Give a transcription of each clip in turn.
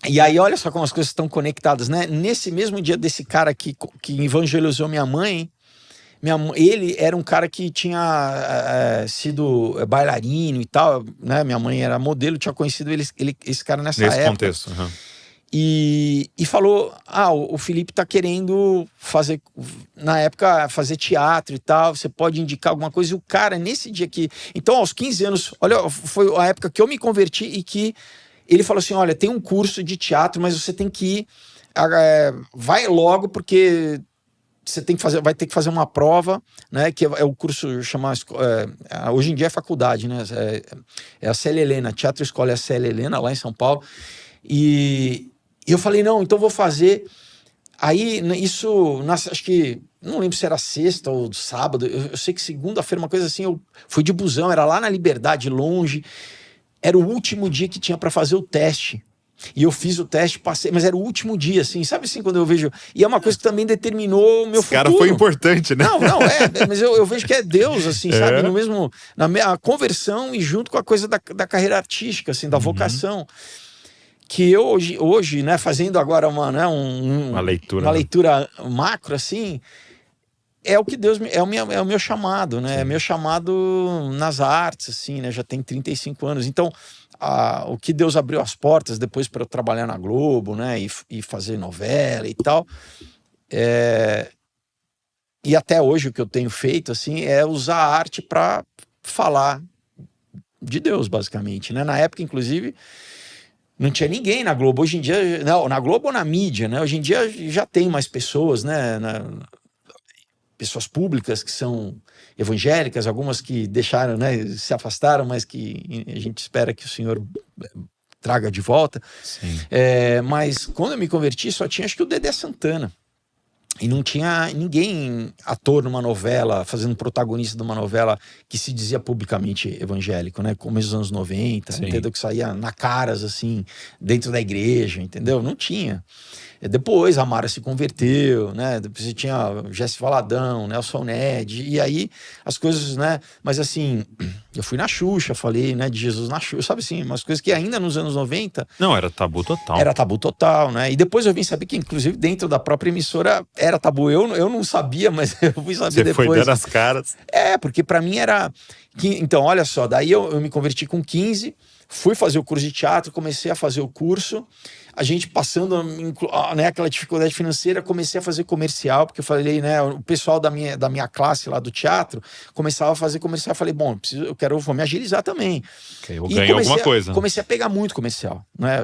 E aí, olha só como as coisas estão conectadas, né? Nesse mesmo dia desse cara que evangelizou minha mãe, ele era um cara que tinha sido bailarino e tal, né? Minha mãe era modelo, tinha conhecido esse cara nessa Nesse época. contexto. Uhum. E falou, o Felipe tá querendo fazer, na época, fazer teatro e tal, você pode indicar alguma coisa? E o cara, nesse dia aqui, então aos 15 anos, olha, foi a época que eu me converti e que ele falou assim, olha, tem um curso de teatro, mas você tem que ir, vai logo, porque você tem que fazer, vai ter que fazer uma prova, né? Que é o curso chamado, hoje em dia é faculdade, né? É a Célia Helena, Teatro Escola é a Célia Helena, lá em São Paulo. E eu falei, não, então vou fazer. Aí, isso, acho que, não lembro se era sexta ou sábado, eu sei que segunda-feira, uma coisa assim, eu fui de busão, era lá na Liberdade, longe. Era o último dia que tinha para fazer o teste. E eu fiz o teste, passei, mas era o último dia, assim, sabe assim, quando eu vejo... E é uma coisa que também determinou o meu futuro. Esse cara foi importante, né? Não, mas eu vejo que é Deus, assim, sabe? No mesmo... a conversão e junto com a coisa da carreira artística, assim, da vocação. Que eu hoje, né, fazendo agora uma leitura macro, assim... É o que Deus é o meu chamado, né? Sim. É meu chamado nas artes, assim, né? Já tem 35 anos. Então, o que Deus abriu as portas depois para eu trabalhar na Globo, né? E fazer novela e tal. E até hoje o que eu tenho feito, assim, é usar a arte para falar de Deus, basicamente, né? Na época, inclusive, não tinha ninguém na Globo. Hoje em dia, não, na Globo ou na mídia, né? Hoje em dia já tem mais pessoas, né? Pessoas públicas que são evangélicas, algumas que deixaram, né, se afastaram, mas que a gente espera que o Senhor traga de volta. Mas quando eu me converti, só tinha, acho que o Dedé Santana. E não tinha ninguém ator numa novela, fazendo protagonista de uma novela que se dizia publicamente evangélico, né? Começo dos anos 90, Sim. Entendeu? Que saía na caras, assim, dentro da igreja, entendeu? Não tinha. Depois a Mara se converteu, né? Depois você tinha Jesse Valadão, Nelson Ned, e aí as coisas, né? Mas assim, eu fui na Xuxa, falei, né, de Jesus na Xuxa, sabe assim, umas coisas que ainda nos anos 90... Não, era tabu total. Era tabu total, né? E depois eu vim saber que, inclusive, dentro da própria emissora era tabu. Eu não sabia, mas eu fui saber depois. Você foi dando as caras. Porque pra mim era... Então, olha só, daí eu me converti com 15, fui fazer o curso de teatro, comecei a fazer o curso... A gente passando, né, aquela dificuldade financeira, comecei a fazer comercial, porque eu falei, né, o pessoal da minha classe lá do teatro começava a fazer comercial. Eu falei, bom, vou me agilizar também. Eu vou ganhar alguma coisa. Comecei a pegar muito comercial, né?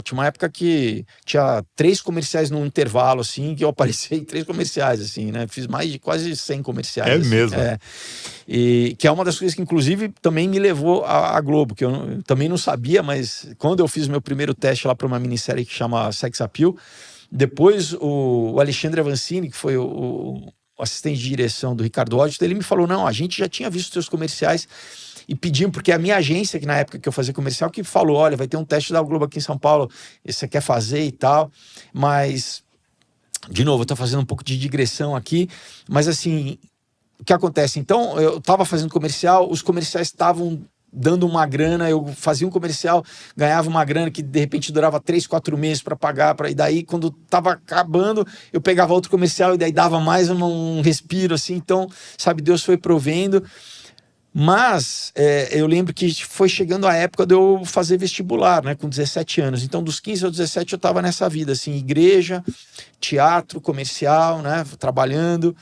Tinha uma época que tinha 3 comerciais num intervalo, assim, que eu apareci em 3 comerciais, assim, né? Fiz mais de quase 100 comerciais. É assim, mesmo? E que é uma das coisas que, inclusive, também me levou à Globo, que eu também não sabia, mas quando eu fiz meu primeiro teste lá para uma minissérie que chama Sex Appeal, depois o Alexandre Avancini, que foi o assistente de direção do Ricardo Odito, ele me falou, não, a gente já tinha visto os seus comerciais e pediam, porque a minha agência, que na época que eu fazia comercial, que falou, olha, vai ter um teste da Globo aqui em São Paulo, você quer fazer e tal, mas, de novo, eu tô fazendo um pouco de digressão aqui, mas assim... O que acontece? Então, eu estava fazendo comercial, os comerciais estavam dando uma grana, eu fazia um comercial, ganhava uma grana que de repente durava 3, 4 meses para pagar, e daí quando estava acabando, eu pegava outro comercial e daí dava mais um respiro, assim. Então, sabe, Deus foi provendo. Mas eu lembro que foi chegando a época de eu fazer vestibular, né, com 17 anos. Então, dos 15 aos 17 eu estava nessa vida, assim, igreja, teatro, comercial, né, trabalhando...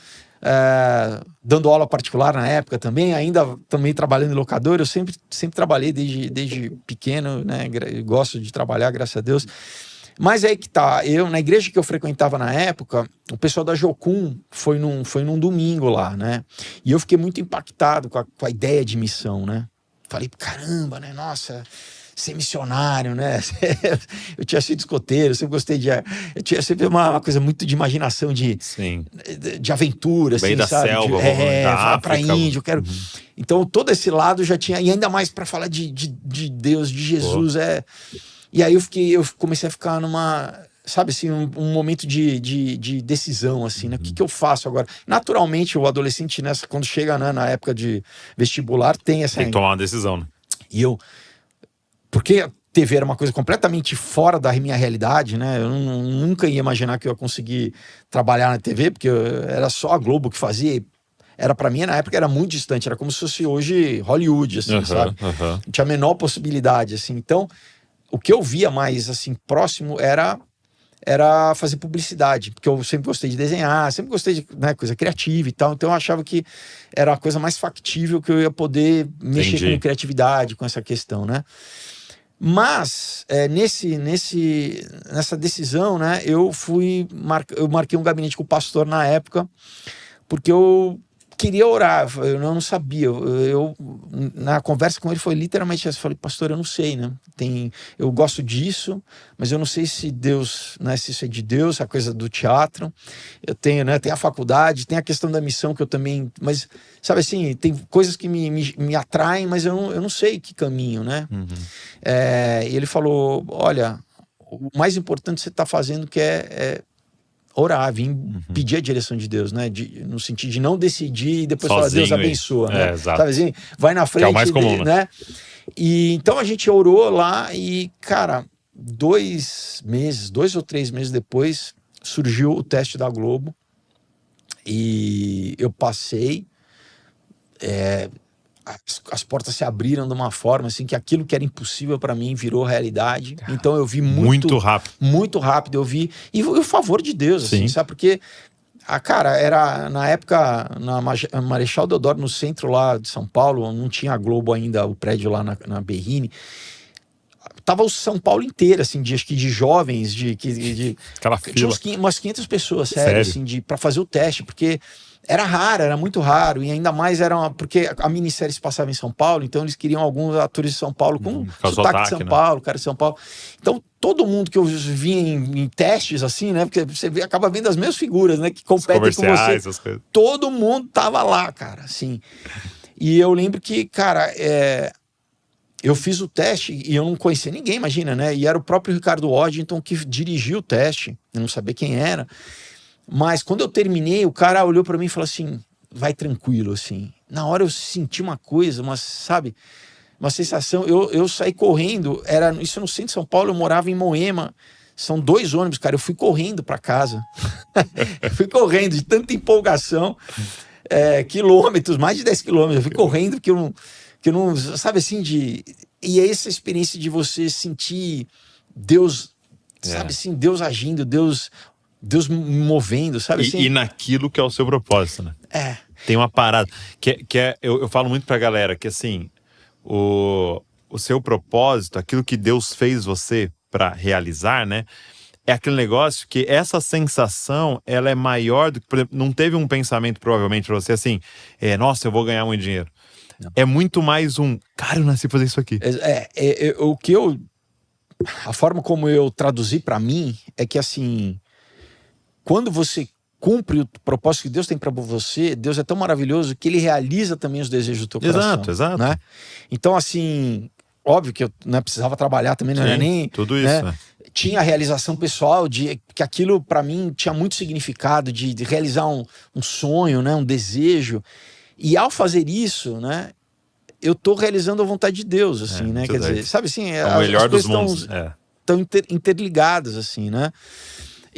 dando aula particular na época também, ainda também trabalhando em locador. Eu sempre trabalhei desde pequeno, né? Gosto de trabalhar, graças a Deus. Mas aí que tá, na igreja que eu frequentava na época, o pessoal da Jocum foi num domingo lá, né? E eu fiquei muito impactado com a ideia de missão, né? Falei, caramba, né? Nossa... ser missionário, né? Eu tinha sido escoteiro, sempre gostei eu tinha sempre uma coisa muito de imaginação, de aventura, assim, da sabe? Selva, falar pra Índia, eu quero... Então, todo esse lado já tinha, e ainda mais pra falar de Deus, de Jesus, E aí eu comecei a ficar sabe assim, um momento de decisão, assim, né? O que eu faço agora? Naturalmente, o adolescente, quando chega, né, na época de vestibular, tem que tomar uma decisão, né? E porque TV era uma coisa completamente fora da minha realidade, né? Eu nunca ia imaginar que eu ia conseguir trabalhar na TV, porque era só a Globo que fazia. Era, para mim, na época, era muito distante. Era como se fosse hoje Hollywood, assim, sabe? Não tinha a menor possibilidade, assim. Então, o que eu via mais, assim, próximo era fazer publicidade, porque eu sempre gostei de desenhar, sempre gostei de, né, coisa criativa e tal, então eu achava que era a coisa mais factível que eu ia poder mexer com criatividade, com essa questão, né? Mas, nessa decisão, né, eu marquei um gabinete com o pastor na época, porque eu queria orar, eu não sabia, na conversa com ele foi literalmente assim, eu falei, pastor, eu não sei, né, eu gosto disso, mas eu não sei se Deus, né, se isso é de Deus, a coisa do teatro, eu tenho, né, tem a faculdade, tem a questão da missão que eu também, mas, sabe assim, tem coisas que me atraem, mas eu não sei que caminho, né, e ele falou, olha, o mais importante que você está fazendo que é orar, vir pedir a direção de Deus, né? No sentido de não decidir e depois falar, Deus abençoa, né? Sabe assim? Vai na frente, que é o mais comum, né? E então a gente orou lá e, cara, 2 ou 3 meses depois, surgiu o teste da Globo e eu passei, as portas se abriram de uma forma assim que aquilo que era impossível para mim virou realidade. Então eu vi muito rápido eu vi, e o favor de Deus, assim, sabe? Porque cara, era na época na Marechal Deodoro, no centro lá de São Paulo, não tinha a Globo ainda, o prédio lá na Berrini. Tava o São Paulo inteiro, assim, acho que de jovens, aquela fila. Tinha umas 500 pessoas, sério? Assim, para fazer o teste, porque era raro, era muito raro, e ainda mais porque a minissérie se passava em São Paulo, então eles queriam alguns atores de São Paulo com sotaque de São Paulo, cara de São Paulo. Então todo mundo que eu via em testes, assim, né, porque você acaba vendo as mesmas figuras, né, que competem com você. Todo mundo tava lá, cara, assim. E eu lembro que, cara, eu fiz o teste e eu não conhecia ninguém, imagina, né? E era o próprio Ricardo Waddington que dirigiu o teste, eu não sabia quem era. Mas quando eu terminei, o cara olhou para mim e falou assim, vai tranquilo, assim. Na hora eu senti uma coisa, sabe? Uma sensação, eu saí correndo, isso no centro de São Paulo, eu morava em Moema, são 2 ônibus, cara, eu fui correndo para casa. Fui correndo de tanta empolgação, quilômetros, mais de 10 quilômetros, eu fui correndo que eu não, sabe assim, e é essa experiência de você sentir Deus, sabe assim, Deus agindo, Deus movendo, sabe assim? E naquilo que é o seu propósito, né? Tem uma parada, eu falo muito pra galera, que assim, o seu propósito, aquilo que Deus fez você pra realizar, né? É aquele negócio que essa sensação, ela é maior do que, por exemplo, não teve um pensamento provavelmente pra você assim, nossa, eu vou ganhar muito dinheiro. Não. É muito mais cara, eu nasci pra fazer isso aqui. A forma como eu traduzi pra mim é que assim, quando você cumpre o propósito que Deus tem para você, Deus é tão maravilhoso que ele realiza também os desejos do teu coração. Exato. Né? Então, assim, óbvio que eu precisava trabalhar também, não era nem... Tudo isso, né? Tinha a realização pessoal, que aquilo para mim tinha muito significado, de realizar um sonho, né? Um desejo. E ao fazer isso, né? Eu tô realizando a vontade de Deus, assim, né? Quer dizer, sabe assim... É o melhor dos mundos. Estão interligadas, assim, né?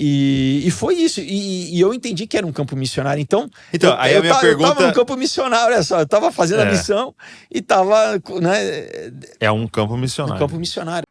E foi isso, e eu entendi que era um campo missionário. Então aí a minha pergunta... eu tava no campo missionário, olha só, eu tava fazendo a missão e tava, né? É um campo missionário. Um campo missionário.